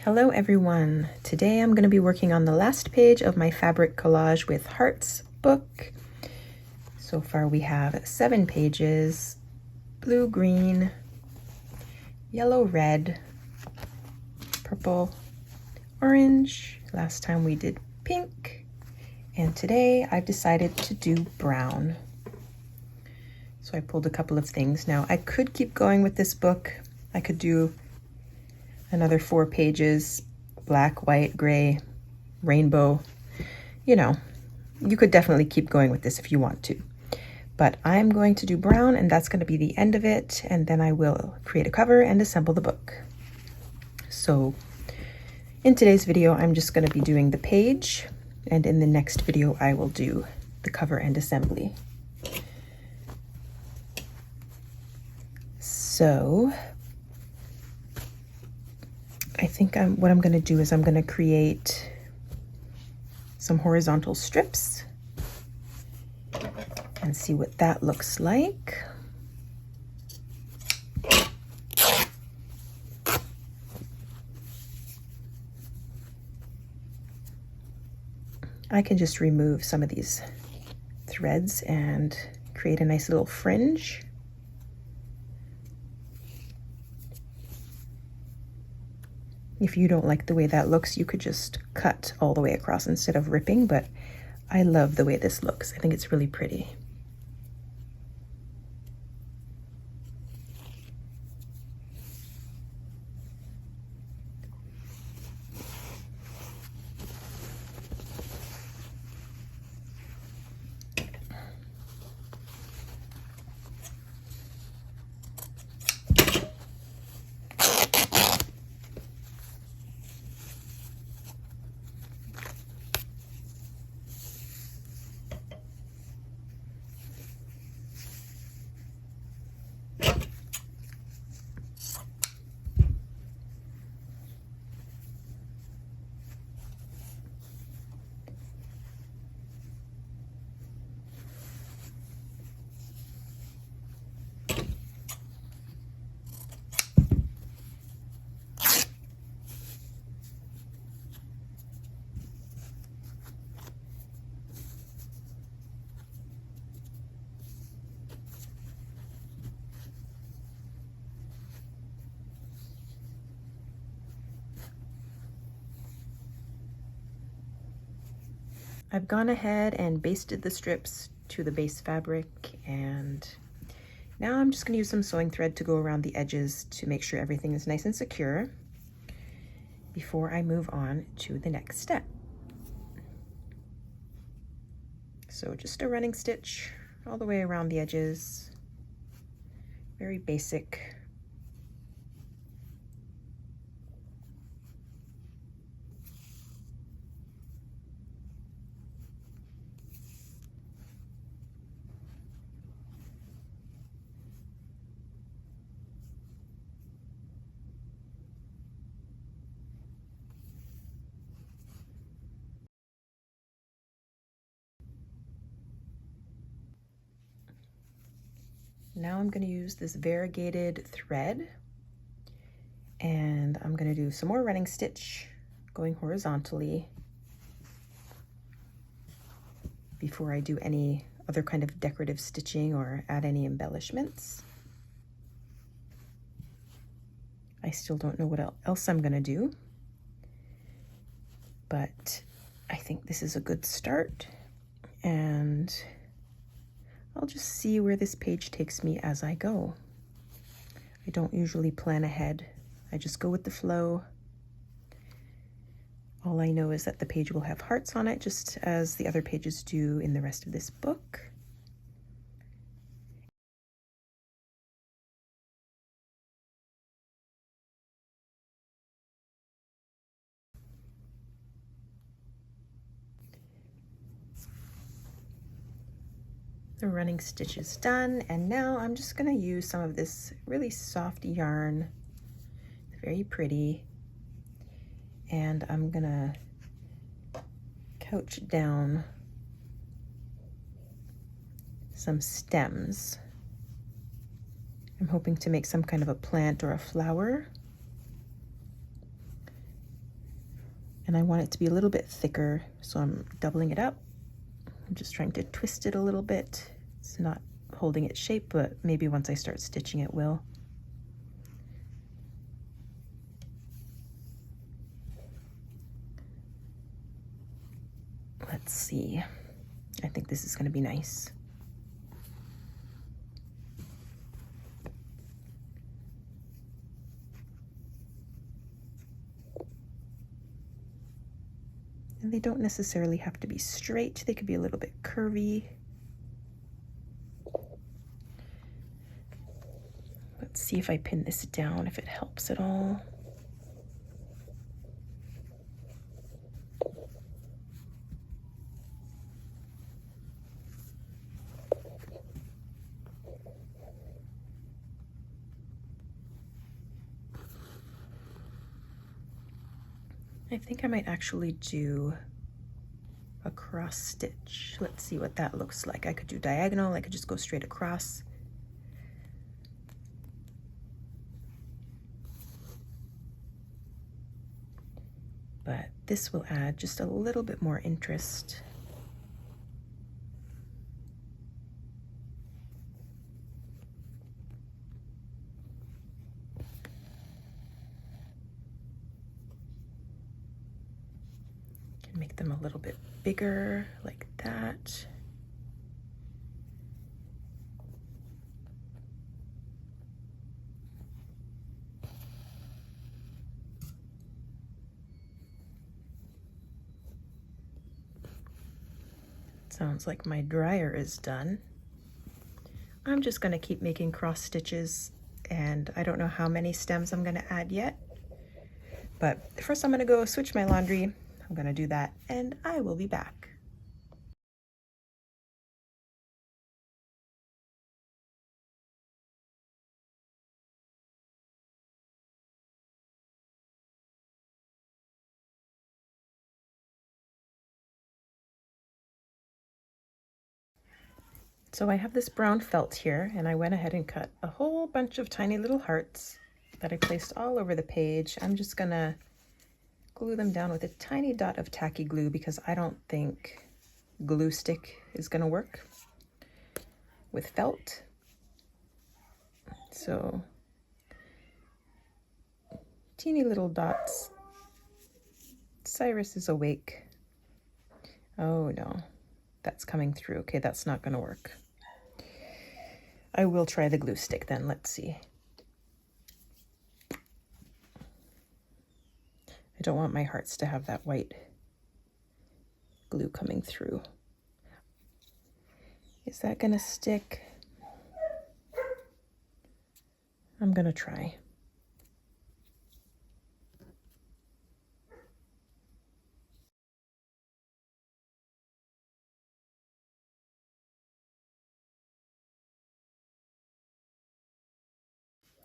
Hello everyone. Today I'm going to be working on the last page of my fabric collage with hearts book. So far we have 7 pages: blue, green, yellow, red, purple, orange. Last time we did pink, and today I've decided to do brown. So I pulled a couple of things. Now I could keep going with this book. I could do another 4 pages, black, white, gray, rainbow. You know, you could definitely keep going with this if you want to. But I'm going to do brown, and that's going to be the end of it, and then I will create a cover and assemble the book. So in today's video, I'm just going to be doing the page, and in the next video, I will do the cover and assembly. So I think what I'm going to do is I'm going to create some horizontal strips and see what that looks like. I can just remove some of these threads and create a nice little fringe. If you don't like the way that looks, you could just cut all the way across instead of ripping, but I love the way this looks. I think it's really pretty. I've gone ahead and basted the strips to the base fabric, and now I'm just going to use some sewing thread to go around the edges to make sure everything is nice and secure before I move on to the next step. So just a running stitch all the way around the edges, very basic. Now I'm going to use this variegated thread, and I'm going to do some more running stitch going horizontally before I do any other kind of decorative stitching or add any embellishments. I still don't know what else I'm going to do, but I think this is a good start, and I'll just see where this page takes me as I go. I don't usually plan ahead. I just go with the flow. All I know is that the page will have hearts on it, just as the other pages do in the rest of this book. The running stitch is done, and now I'm just going to use some of this really soft yarn. It's very pretty, and I'm going to couch down some stems. I'm hoping to make some kind of a plant or a flower. And I want it to be a little bit thicker, so I'm doubling it up. I'm just trying to twist it a little bit. It's not holding its shape, but maybe once I start stitching it will. Let's see. I think this is going to be nice. And they don't necessarily have to be straight. They could be a little bit curvy. Let's see if I pin this down, if it helps at all. I think I might actually do a cross stitch. Let's see what that looks like. I could do diagonal, I could just go straight across. But this will add just a little bit more interest. Can make them a little bit bigger like that. Sounds like my dryer is done. I'm just going to keep making cross stitches, and I don't know how many stems I'm going to add yet. But first I'm going to go switch my laundry. I'm going to do that, and I will be back. So I have this brown felt here, and I went ahead and cut a whole bunch of tiny little hearts that I placed all over the page. I'm just gonna glue them down with a tiny dot of tacky glue because I don't think glue stick is gonna work with felt. So teeny little dots. Cyrus is awake. Oh no, that's coming through. Okay, that's not gonna work. I will try the glue stick then. Let's see. I don't want my hearts to have that white glue coming through. Is that gonna stick? I'm gonna try.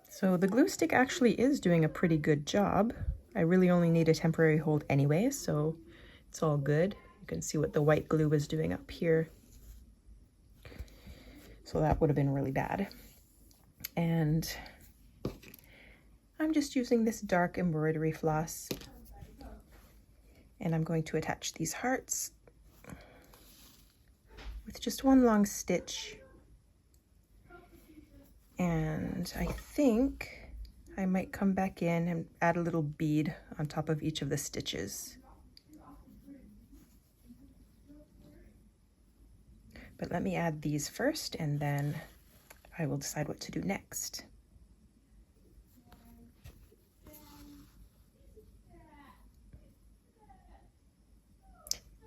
So the glue stick actually is doing a pretty good job. I really only need a temporary hold anyway, so it's all good. You can see what the white glue was doing up here. So that would have been really bad. And I'm just using this dark embroidery floss, and I'm going to attach these hearts with just one long stitch. And I think I might come back in and add a little bead on top of each of the stitches. But let me add these first, and then I will decide what to do next.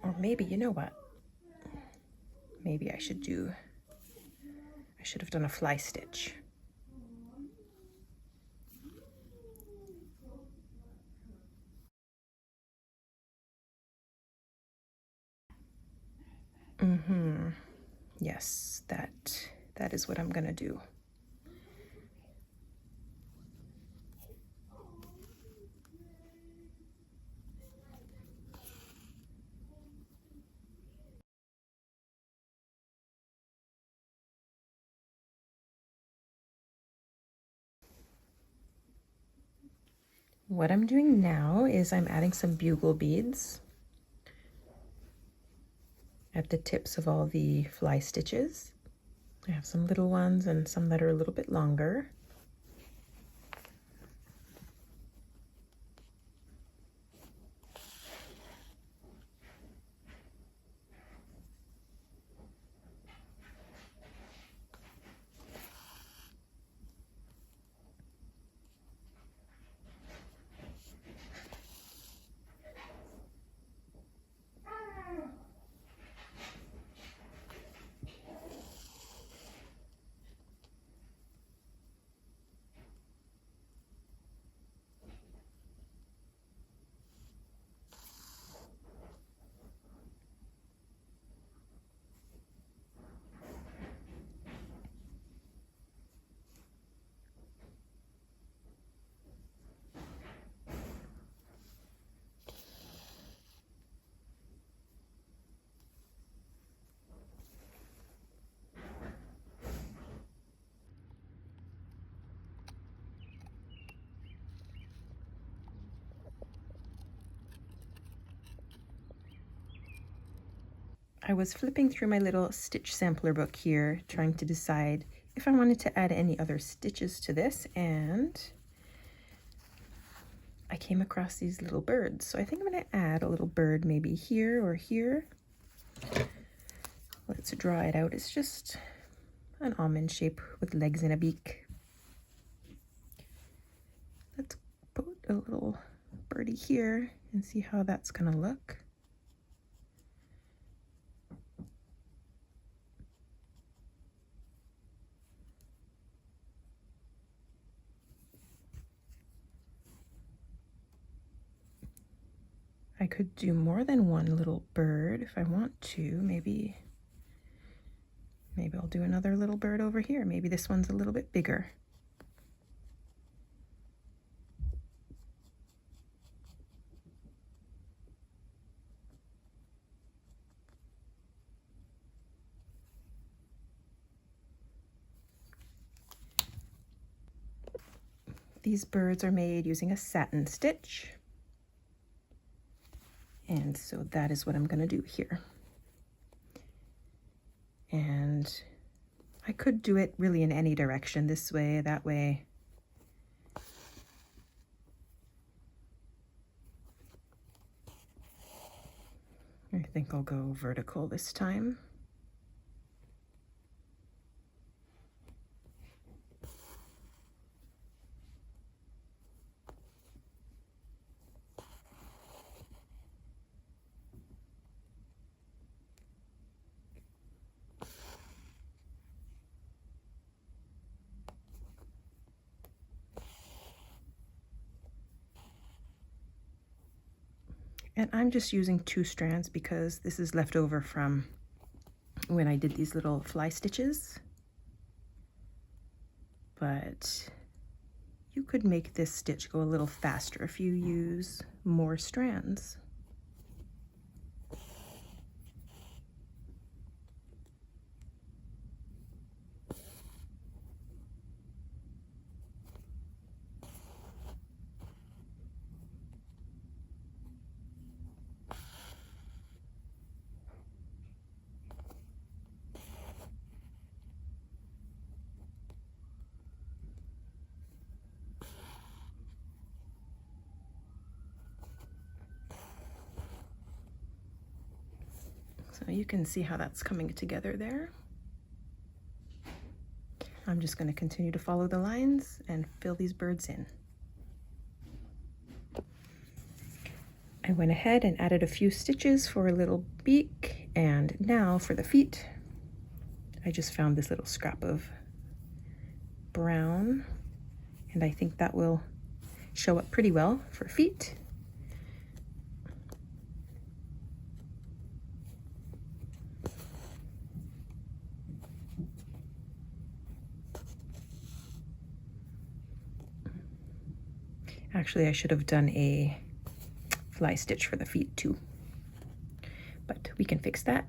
Or maybe, you know what? Maybe I should have done a fly stitch. Yes, that is what I'm gonna do. What I'm doing now is I'm adding some bugle beads at the tips of all the fly stitches. I have some little ones and some that are a little bit longer. I was flipping through my little stitch sampler book here, trying to decide if I wanted to add any other stitches to this, and I came across these little birds. So I think I'm going to add a little bird maybe here or here. Let's draw it out. It's just an almond shape with legs and a beak. Let's put a little birdie here and see how that's going to look. I could do more than one little bird if I want to. Maybe I'll do another little bird over here. Maybe this one's a little bit bigger. These birds are made using a satin stitch. And so that is what I'm going to do here. And I could do it really in any direction, this way, that way. I think I'll go vertical this time. And I'm just using 2 strands because this is left over from when I did these little fly stitches. But you could make this stitch go a little faster if you use more strands. So you can see how that's coming together there. I'm just going to continue to follow the lines and fill these birds in. I went ahead and added a few stitches for a little beak, and now for the feet, I just found this little scrap of brown, and I think that will show up pretty well for feet. Actually, I should have done a fly stitch for the feet too, but we can fix that.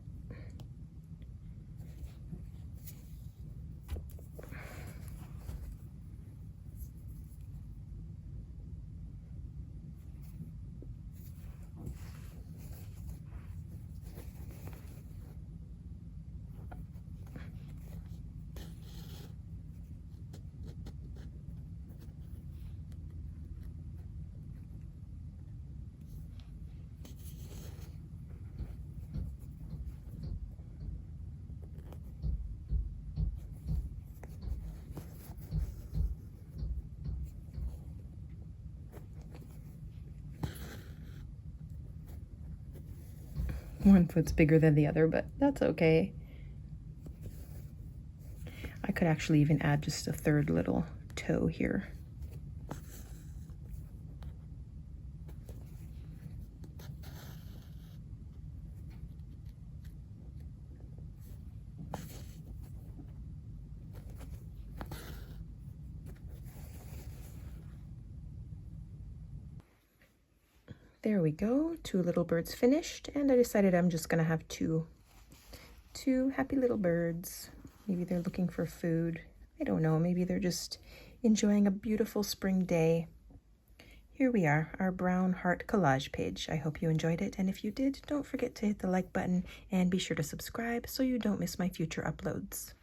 One foot's bigger than the other, but that's okay. I could actually even add just a third little toe here. There we go, 2 little birds finished, and I decided I'm just gonna have two happy little birds. Maybe they're looking for food. I don't know, maybe they're just enjoying a beautiful spring day. Here we are, our brown heart collage page. I hope you enjoyed it, and if you did, don't forget to hit the like button and be sure to subscribe so you don't miss my future uploads.